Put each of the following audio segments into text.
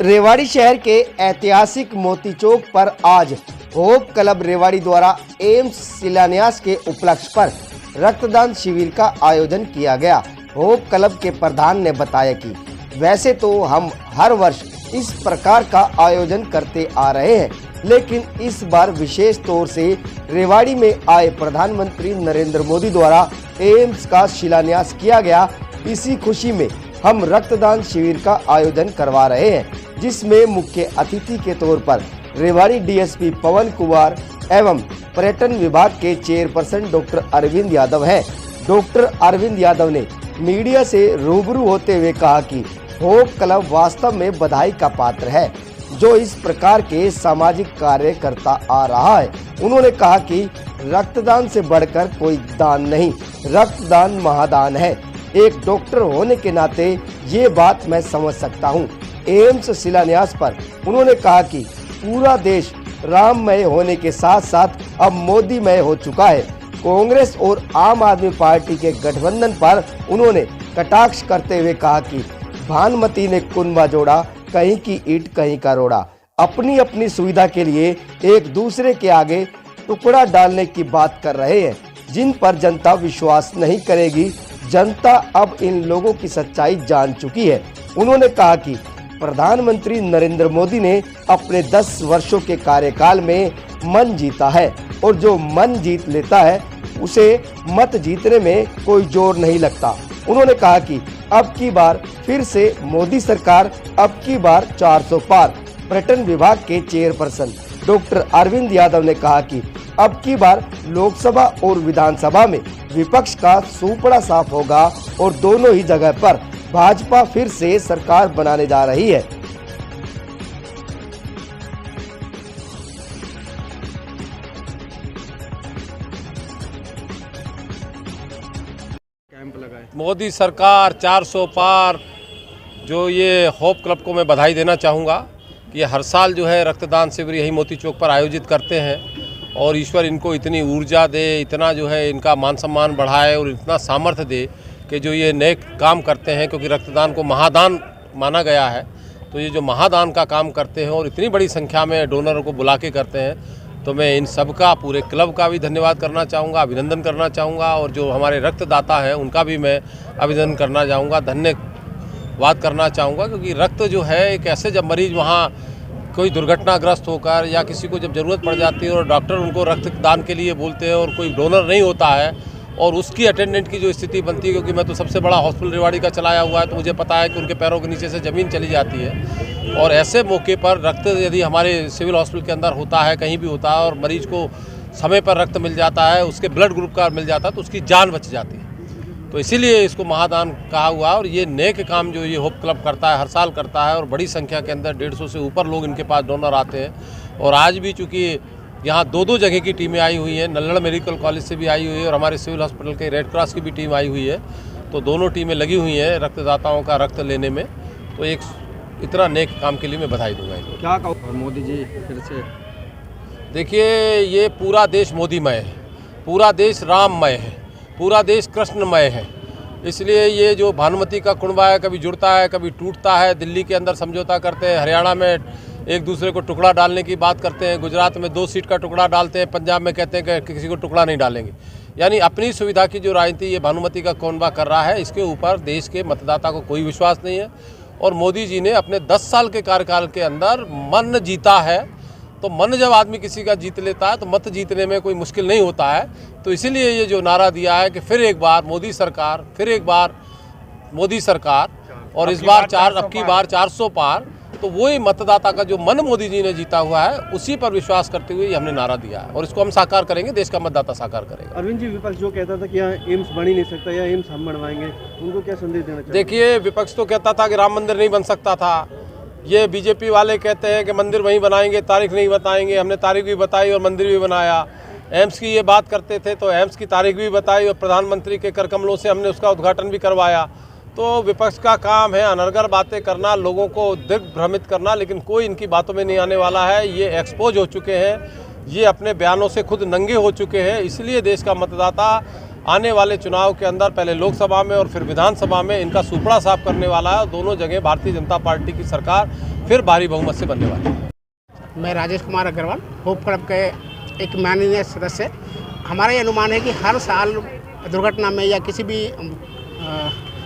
रेवाड़ी शहर के ऐतिहासिक मोती चौक पर आज होप क्लब रेवाड़ी द्वारा एम्स शिलान्यास के उपलक्ष्य पर रक्तदान शिविर का आयोजन किया गया। होप क्लब के प्रधान ने बताया कि वैसे तो हम हर वर्ष इस प्रकार का आयोजन करते आ रहे हैं, लेकिन इस बार विशेष तौर से रेवाड़ी में आए प्रधानमंत्री नरेंद्र मोदी द्वारा एम्स का शिलान्यास किया गया। इसी खुशी में हम रक्तदान शिविर का आयोजन करवा रहे हैं, जिसमें मुख्य अतिथि के तौर पर रेवाड़ी डीएसपी पवन कुमार एवं पर्यटन विभाग के चेयरपर्सन डॉक्टर अरविंद यादव हैं। डॉक्टर अरविंद यादव ने मीडिया से रूबरू होते हुए कहा कि होप क्लब वास्तव में बधाई का पात्र है, जो इस प्रकार के सामाजिक कार्य करता आ रहा है। उन्होंने कहा कि रक्तदान से बढ़कर कोई दान नहीं, रक्तदान महादान है। एक डॉक्टर होने के नाते ये बात मैं समझ सकता हूँ। एम्स शिलान्यास पर उन्होंने कहा कि पूरा देश राममय होने के साथ साथ अब मोदीमय हो चुका है। कांग्रेस और आम आदमी पार्टी के गठबंधन पर उन्होंने कटाक्ष करते हुए कहा कि भानुमति ने कुनबा जोड़ा, कहीं की ईंट कहीं का रोड़ा। अपनी अपनी सुविधा के लिए एक दूसरे के आगे टुकड़ा डालने की बात कर रहे हैं, जिन पर जनता विश्वास नहीं करेगी। जनता अब इन लोगों की सच्चाई जान चुकी है। उन्होंने कहा कि प्रधानमंत्री नरेंद्र मोदी ने अपने 10 वर्षों के कार्यकाल में मन जीता है, और जो मन जीत लेता है उसे मत जीतने में कोई जोर नहीं लगता। उन्होंने कहा कि अब की बार फिर से मोदी सरकार, अब की बार 400 पार। पर्यटन विभाग के चेयरपर्सन डॉक्टर अरविंद यादव ने कहा कि अब की बार लोकसभा और विधानसभा में विपक्ष का सुपड़ा साफ होगा और दोनों ही जगह पर भाजपा फिर से सरकार बनाने जा रही है। मोदी सरकार 400 पार, जो ये होप क्लब को मैं बधाई देना चाहूँगा कि हर साल जो है रक्तदान शिविर यही मोती चौक पर आयोजित करते हैं, और ईश्वर इनको इतनी ऊर्जा दे, इतना जो है इनका मान सम्मान बढ़ाए और इतना सामर्थ्य दे कि जो ये नेक काम करते हैं, क्योंकि रक्तदान को महादान माना गया है। तो ये जो महादान का काम करते हैं और इतनी बड़ी संख्या में डोनरों को बुला के करते हैं, तो मैं इन सब का, पूरे क्लब का भी धन्यवाद करना चाहूँगा, अभिनंदन करना चाहूँगा, और जो हमारे रक्तदाता हैं उनका भी मैं अभिनंदन करना चाहूँगा, धन्यवाद करना चाहूँगा। क्योंकि रक्त जो है एक ऐसे, जब मरीज वहाँ कोई दुर्घटनाग्रस्त होकर या किसी को जब ज़रूरत पड़ जाती है और डॉक्टर उनको रक्तदान के लिए बोलते हैं और कोई डोनर नहीं होता है, और उसकी अटेंडेंट की जो स्थिति बनती है, क्योंकि मैं तो सबसे बड़ा हॉस्पिटल रेवाड़ी का चलाया हुआ है, तो मुझे पता है कि उनके पैरों के नीचे से ज़मीन चली जाती है। और ऐसे मौके पर रक्त यदि हमारे सिविल हॉस्पिटल के अंदर होता है, कहीं भी होता है, और मरीज को समय पर रक्त मिल जाता है, उसके ब्लड ग्रुप का मिल जाता है, तो उसकी जान बच जाती है। तो इसीलिए इसको महादान कहा हुआ। और ये नेक काम जो ये होप क्लब करता है, हर साल करता है, और बड़ी संख्या के अंदर 150 से ऊपर लोग इनके पास डोनर आते हैं। और आज भी चूँकि यहाँ दो जगह की टीमें आई हुई हैं, नल्लड़ मेडिकल कॉलेज से भी आई हुई है और हमारे सिविल हॉस्पिटल के रेड क्रॉस की भी टीम आई हुई है, तो दोनों टीमें लगी हुई हैं रक्तदाताओं का रक्त लेने में। तो एक इतना नेक काम के लिए मैं बधाई दूंगा इनको। क्या कहो मोदी जी फिर से? देखिए, ये पूरा देश मोदीमय है, पूरा देश राममय है, पूरा देश कृष्णमय है। इसलिए ये जो भानुमति का कुनबा है, कभी जुड़ता है कभी टूटता है। दिल्ली के अंदर समझौता करते हैं, हरियाणा में एक दूसरे को टुकड़ा डालने की बात करते हैं, गुजरात में 2 सीट का टुकड़ा डालते हैं, पंजाब में कहते हैं कि किसी को टुकड़ा नहीं डालेंगे। यानी अपनी सुविधा की जो राजनीति ये भानुमति का कुनबा कर रहा है, इसके ऊपर देश के मतदाता को कोई विश्वास नहीं है। और मोदी जी ने अपने 10 साल के कार्यकाल के अंदर मन जीता है। तो मन जब आदमी किसी का जीत लेता है तो मत जीतने में कोई मुश्किल नहीं होता है। तो इसीलिए ये जो नारा दिया है कि फिर एक बार मोदी सरकार, फिर एक बार मोदी सरकार, और इस बार अब की बार 400 पार, तो वही मतदाता का जो मन मोदी जी ने जीता हुआ है, उसी पर विश्वास करते हुए हमने नारा दिया है, और इसको हम साकार करेंगे, देश का मतदाता साकार करेगा। अरविंद जी, विपक्ष जो कहता था कि यहाँ एम्स बन ही नहीं सकता या एम्स हम बनवाएंगे, उनको क्या संदेश देना चाहिए? देखिए, विपक्ष तो कहता था कि राम मंदिर नहीं बन सकता था। ये बीजेपी वाले कहते हैं कि मंदिर वहीं बनाएंगे, तारीख नहीं बताएंगे। हमने तारीख भी बताई और मंदिर भी बनाया। एम्स की ये बात करते थे तो एम्स की तारीख भी बताई और प्रधानमंत्री के कर कमलों से हमने उसका उद्घाटन भी करवाया। तो विपक्ष का काम है अनर्गल बातें करना, लोगों को दिग्भ्रमित करना, लेकिन कोई इनकी बातों में नहीं आने वाला है। ये एक्सपोज हो चुके हैं, ये अपने बयानों से खुद नंगे हो चुके हैं। इसलिए देश का मतदाता आने वाले चुनाव के अंदर पहले लोकसभा में और फिर विधानसभा में इनका सुपड़ा साफ करने वाला है और दोनों जगह भारतीय जनता पार्टी की सरकार फिर भारी बहुमत से बनने वाली है। मैं राजेश कुमार अग्रवाल, होप क्लब के एक माननीय सदस्य। हमारा ये अनुमान है कि हर साल दुर्घटना में या किसी भी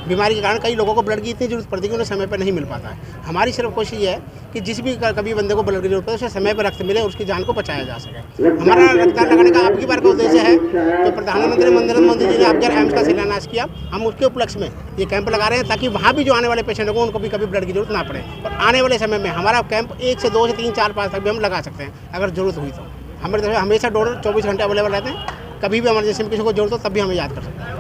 बीमारी के कारण कई लोगों को ब्लड की इतनी जरूरत पड़ती है कि उन्हें समय पर नहीं मिल पाता है। हमारी सिर्फ कोशिश ये है कि जिस भी कभी बंदे को ब्लड की जरूरत है उसे समय पर रक्त मिले और उसकी जान को बचाया जा सके। हमारा रक्तदान लगाने का आपकी बार का उद्देश्य है तो प्रधानमंत्री नरेंद्र मोदी जी ने अब जब एम्स का शिलान्यास किया, हम उसके उपलक्ष्य में ये कैंप लगा रहे हैं ताकि वहाँ भी जो आने वाले पेशेंट को उनको भी कभी ब्लड की जरूरत ना पड़े। और आने वाले समय में हमारा कैंप 1 से 2 से 3 4 5 तक भी हम लगा सकते हैं अगर जरूरत हुई तो। हमारे तरफ हमेशा डोनर 24 घंटे अवेलेबल रहते हैं, कभी भी इमरजेंसी में किसी को जरूरत हो तब भी हमें याद कर सकते हैं।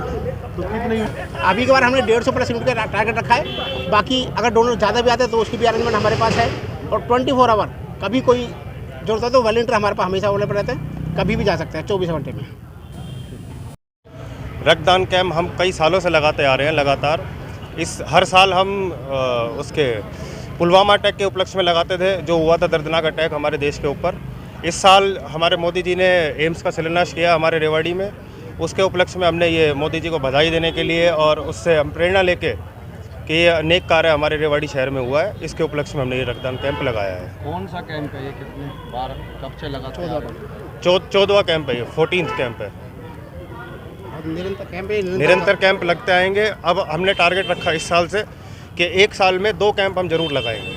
तो कितने अभी के बार हमने 150 प्लस यूनिट का टारगेट रखा है। बाकी अगर डोनर ज़्यादा भी आते हैं तो उसकी भी अरेंजमेंट हमारे पास है। और 24 आवर कभी कोई जरूरत हो तो वॉलंटियर हमारे पास हमेशा अवेलेबल रहते हैं, कभी भी जा सकते हैं 24 घंटे में। रक्तदान कैंप हम कई सालों से लगाते आ रहे हैं लगातार। हर साल हम उसके पुलवामा अटैक के उपलक्ष्य में लगाते थे, जो हुआ था दर्दनाक अटैक हमारे देश के ऊपर। इस साल हमारे मोदी जी ने एम्स का शिलान्यास किया हमारे रेवाड़ी में। उसके उपलक्ष्य में हमने ये मोदी जी को बधाई देने के लिए और उससे हम प्रेरणा लेके कि ये अनेक कार्य हमारे रेवाड़ी शहर में हुआ है, इसके उपलक्ष्य में हमने ये रक्तदान कैंप लगाया है। कौन सा कैंप है ये, कितने बार कब से लगा? 14वां कैंप है ये, 14th कैंप है। निरंतर कैंप लगते आएंगे। अब हमने टारगेट रखा इस साल से कि 1 साल में 2 कैंप हम जरूर लगाएंगे।